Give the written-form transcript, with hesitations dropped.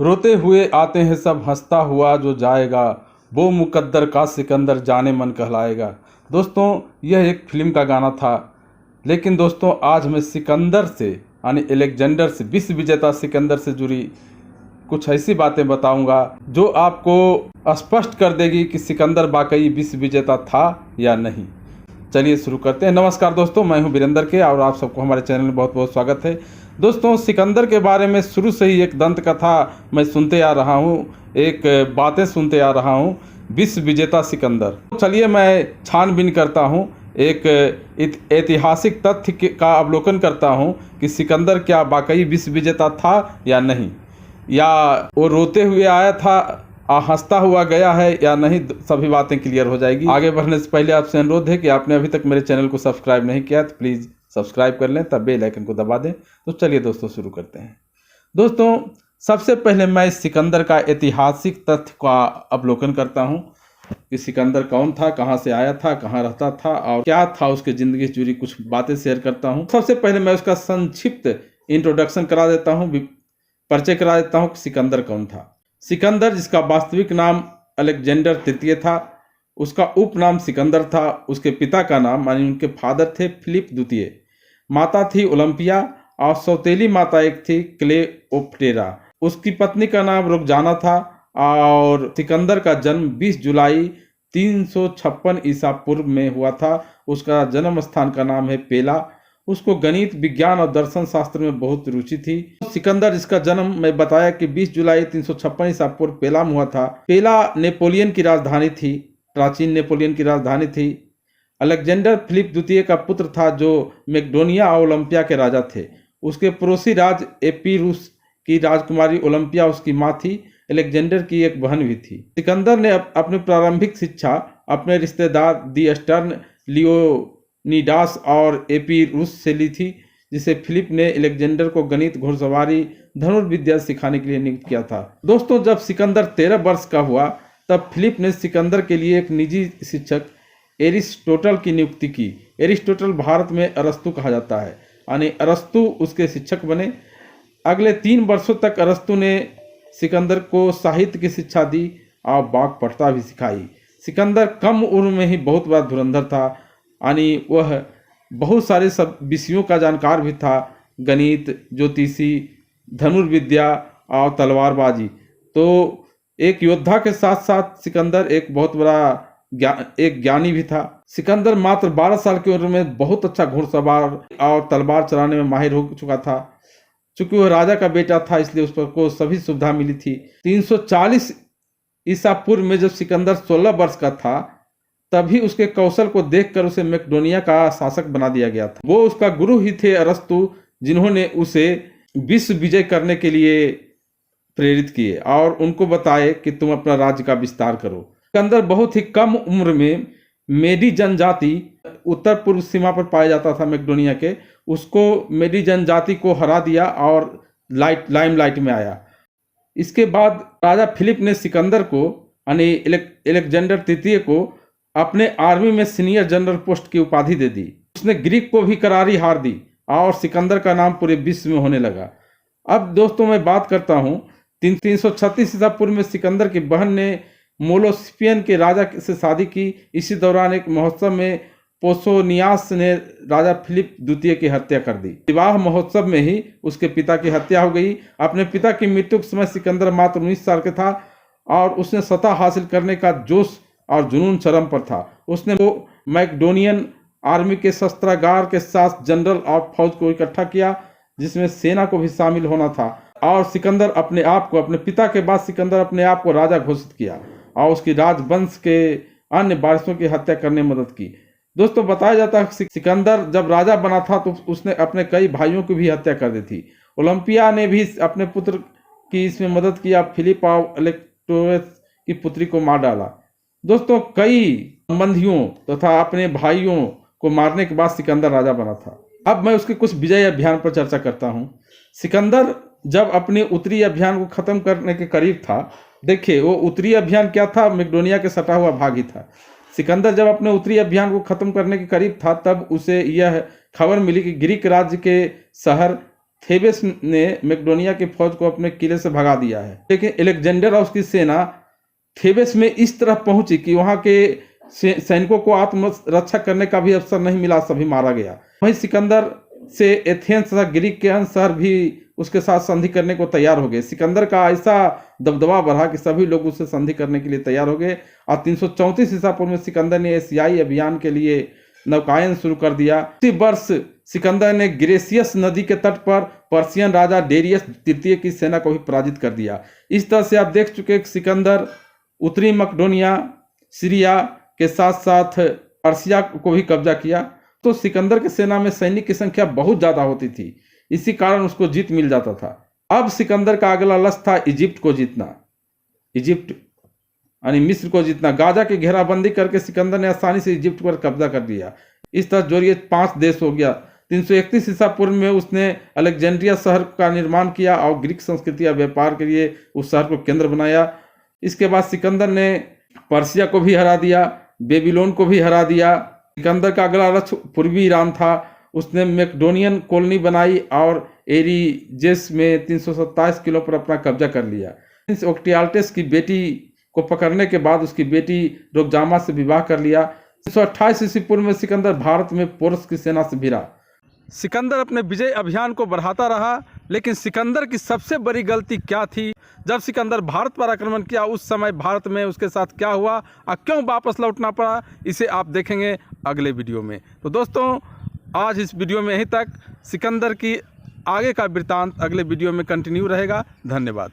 रोते हुए आते हैं सब, हंसता हुआ जो जाएगा, वो मुकद्दर का सिकंदर जाने मन कहलाएगा। दोस्तों, यह एक फिल्म का गाना था। लेकिन दोस्तों, आज मैं सिकंदर से यानी अलेक्जेंडर से, विश्व विजेता सिकंदर से जुड़ी कुछ ऐसी बातें बताऊंगा जो आपको स्पष्ट कर देगी कि सिकंदर वाकई विश्व विजेता था या नहीं। चलिए शुरू करते हैं। नमस्कार दोस्तों, मैं हूं वीरेंद्र के और आप सबको हमारे चैनल में बहुत बहुत स्वागत है। दोस्तों, सिकंदर के बारे में शुरू से ही एक दंत कथा मैं सुनते आ रहा हूं, एक बातें सुनते आ रहा हूं, विश्व विजेता सिकंदर। चलिए मैं छानबीन करता हूं, एक ऐतिहासिक तथ्य का अवलोकन करता हूं कि सिकंदर क्या वाकई विश्व विजेता था या नहीं, या वो रोते हुए आया था, हंसता हुआ गया है या नहीं। सभी बातें क्लियर हो जाएगी। आगे बढ़ने से पहले आपसे अनुरोध है कि आपने अभी तक मेरे चैनल को सब्सक्राइब नहीं किया तो प्लीज़ सब्सक्राइब कर लें, तब बेल आइकन को दबा दें। तो चलिए दोस्तों शुरू करते हैं। दोस्तों, सबसे पहले मैं सिकंदर का ऐतिहासिक तथ्य का अवलोकन करता हूँ कि सिकंदर कौन था, कहाँ से आया था, कहाँ रहता था और क्या था उसके ज़िंदगी से जुड़ी कुछ बातें शेयर करता हूँ। सबसे पहले मैं उसका संक्षिप्त इंट्रोडक्शन करा देता हूँ, परिचय करा देता हूँ कि सिकंदर कौन था। सिकंदर, जिसका वास्तविक नाम अलेक्जेंडर तृतीय था, उसका उपनाम सिकंदर था। उसके पिता का नाम यानी उनके फादर थे फिलिप द्वितीय, माता थी ओलंपिया और सौतेली माता एक थी क्लेओप्टेरा। उसकी पत्नी का नाम रुकजाना था और सिकंदर का जन्म 20 जुलाई 356 ईसा पूर्व में हुआ था। उसका जन्म स्थान का नाम है पेला। उसको गणित, विज्ञान और दर्शन शास्त्र में बहुत रुचि थी। सिकंदर, जिसका जन्म मैं बताया कि 20 जुलाई 356 ईसा पूर्व पेला में हुआ था। पेला नेपोलियन की राजधानी थी, प्राचीन नेपोलियन की राजधानी थी। अलेक्जेंडर फिलिप द्वितीय का पुत्र था जो मैकेडोनिया और ओलंपिया के राजा थे। उसके पड़ोसी राज एपीरूस की राजकुमारी ओलंपिया उसकी माँ थी। अलेक्जेंडर की एक बहन भी थी। सिकंदर ने अपनी प्रारंभिक शिक्षा अपने रिश्तेदार दी स्टर्न, लियोनिडास और एपीरूस से ली थी, जिसे फिलिप ने अलेक्जेंडर को गणित, घुड़सवारी, धनुर्विद्या सिखाने के लिए नियुक्त किया था। दोस्तों, जब सिकंदर 13 वर्ष का हुआ तब फिलिप ने सिकंदर के लिए एक निजी शिक्षक एरिस्टोटल की नियुक्ति की। एरिस्टोटल भारत में अरस्तु कहा जाता है, यानी अरस्तु उसके शिक्षक बने। अगले 3 वर्षों तक अरस्तु ने सिकंदर को साहित्य की शिक्षा दी और वाक्पटुता भी सिखाई। सिकंदर कम उम्र में ही बहुत बड़ा धुरंधर था, यानी वह बहुत सारे सब विषयों का जानकार भी था, गणित, ज्योतिषी, धनुर्विद्या और तलवारबाजी। तो एक योद्धा के साथ साथ सिकंदर एक बहुत बड़ा एक ज्ञानी भी था। सिकंदर मात्र 12 साल की उम्र में बहुत अच्छा घुड़सवार और तलवार चलाने में माहिर हो चुका था। चूंकि वह राजा का बेटा था इसलिए उस पर को सभी सुविधा मिली थी। 340 ईसा पूर्व में जब सिकंदर 16 वर्ष का था तभी उसके कौशल को देखकर उसे मैकेडोनिया का शासक बना दिया गया था। वो उसका गुरु ही थे अरस्तु, जिन्होंने उसे विश्व विजय करने के लिए प्रेरित किए और उनको बताए कि तुम अपना राज्य का विस्तार करो। सिकंदर बहुत ही कम उम्र में मेडी जनजाति, उत्तर पूर्व सीमा पर पाया जाता था मैकेडोनिया के, उसको मेडी जनजाति को हरा दिया और लाइमलाइट में आया। इसके बाद राजा फिलिप ने सिकंदर को यानी अलेक्जेंडर तृतीय को अपने आर्मी में सीनियर जनरल पोस्ट की उपाधि दे दी। उसने ग्रीक को भी करारी हार दी और सिकंदर का नाम पूरे विश्व में होने लगा। अब दोस्तों मैं बात करता हूँ 336 ईसा पूर्व में सिकंदर की बहन ने मोलोस्पियन के राजा से शादी की। इसी दौरान एक महोत्सव में पोसोनियास ने राजा फिलिप द्वितीय की हत्या कर दी। विवाह महोत्सव में ही उसके पिता की हत्या हो गई। अपने पिता की मृत्यु के समय सिकंदर मात्र 19 साल का था और उसने सत्ता हासिल करने का जोश और जुनून चरम पर था। उसने वो मैकेडोनियन आर्मी के शस्त्रागार के साथ जनरल और फौज को इकट्ठा किया, जिसमें सेना को भी शामिल होना था। और सिकंदर अपने आप को, अपने पिता के बाद सिकंदर अपने आप को राजा घोषित किया और उसकी राजवंश के अन्य वारिसों की हत्या करने में मदद की। दोस्तों, बताया जाता है कि सिकंदर जब राजा बना था तो उसने अपने कई भाइयों की भी हत्या कर दी थी। ओलंपिया ने भी अपने पुत्र की इसमें मदद किया। फिलिप और अलेक्टोरस की पुत्री को मार डाला। दोस्तों, कई संबंधियों तथा अपने भाइयों को मारने के बाद सिकंदर राजा बना था। अब मैं उसके कुछ विजय अभियान पर चर्चा करता हूँ। सिकंदर जब अपने उत्तरी अभियान को खत्म करने के करीब था, देखिए वो उत्तरी अभियान क्या था, मैकेडोनिया के सटा हुआ भाग ही था। सिकंदर जब अपने उत्तरी अभियान को खत्म करने के करीब था तब उसे यह खबर मिली कि ग्रीक राज्य के शहर थेबेस ने मैकेडोनिया की फौज को अपने किले से भगा दिया है, लेकिन अलेक्जेंडर और उसकी सेना थेबेस में इस तरह पहुंची कि वहां के सैनिकों को आत्मरक्षा करने का भी अवसर नहीं मिला, सभी मारा गया। वहीं सिकंदर से एथेंस तथा ग्रीक के अन्य शहर भी उसके साथ संधि करने को तैयार हो गए। सिकंदर का ऐसा दबदबा बढ़ा कि सभी लोग उससे संधि करने के लिए तैयार हो गए और 334 ईसा पूर्व में सिकंदर ने एशियाई अभियान के लिए नौकायन शुरू कर दिया। इसी वर्ष सिकंदर ने ग्रेसियस नदी के तट पर पर्शियन राजा डेरियस तृतीय की सेना को भी पराजित कर दिया। इस तरह से आप देख चुके कि सिकंदर उत्तरी मकडोनिया, सीरिया के साथ साथ पर्शिया को भी कब्जा किया। तो सिकंदर की सेना में सैनिक की संख्या बहुत ज्यादा होती थी, इसी कारण उसको जीत मिल जाता था। अब सिकंदर का अगला लक्ष्य था इजिप्ट को जीतना, इजिप्ट यानी मिस्र को जीतना। गाजा की घेराबंदी करके सिकंदर ने आसानी से इजिप्ट पर कब्जा कर लिया। इस तरह जोड़िए 5 देश हो गया। 331 ईसा पूर्व में उसने अलेक्जेंड्रिया शहर का निर्माण किया और ग्रीक संस्कृति या व्यापार के लिए उस शहर को केंद्र बनाया। इसके बाद सिकंदर ने पर्शिया को भी हरा दिया, बेबीलोन को भी हरा दिया। सिकंदर का अगला लक्ष्य पूर्वी ईरान था। उसने मैकेडोनियन कॉलोनी बनाई और एरीजेस में 327 किलो पर अपना कब्जा कर लिया। ओक्टियाल्टेस की बेटी को पकड़ने के बाद उसकी बेटी रोकजामा से विवाह कर लिया। 328 ईसा पूर्व में सिकंदर भारत में पोरस की सेना से भिड़ा। सिकंदर अपने विजय अभियान को बढ़ाता रहा, लेकिन सिकंदर की सबसे बड़ी गलती क्या थी? जब सिकंदर भारत पर आक्रमण किया उस समय भारत में उसके साथ क्या हुआ और क्यों वापस लौटना पड़ा, इसे आप देखेंगे अगले वीडियो में। तो दोस्तों आज इस वीडियो में यहीं तक। सिकंदर की आगे का वृत्तांत अगले वीडियो में कंटिन्यू रहेगा। धन्यवाद।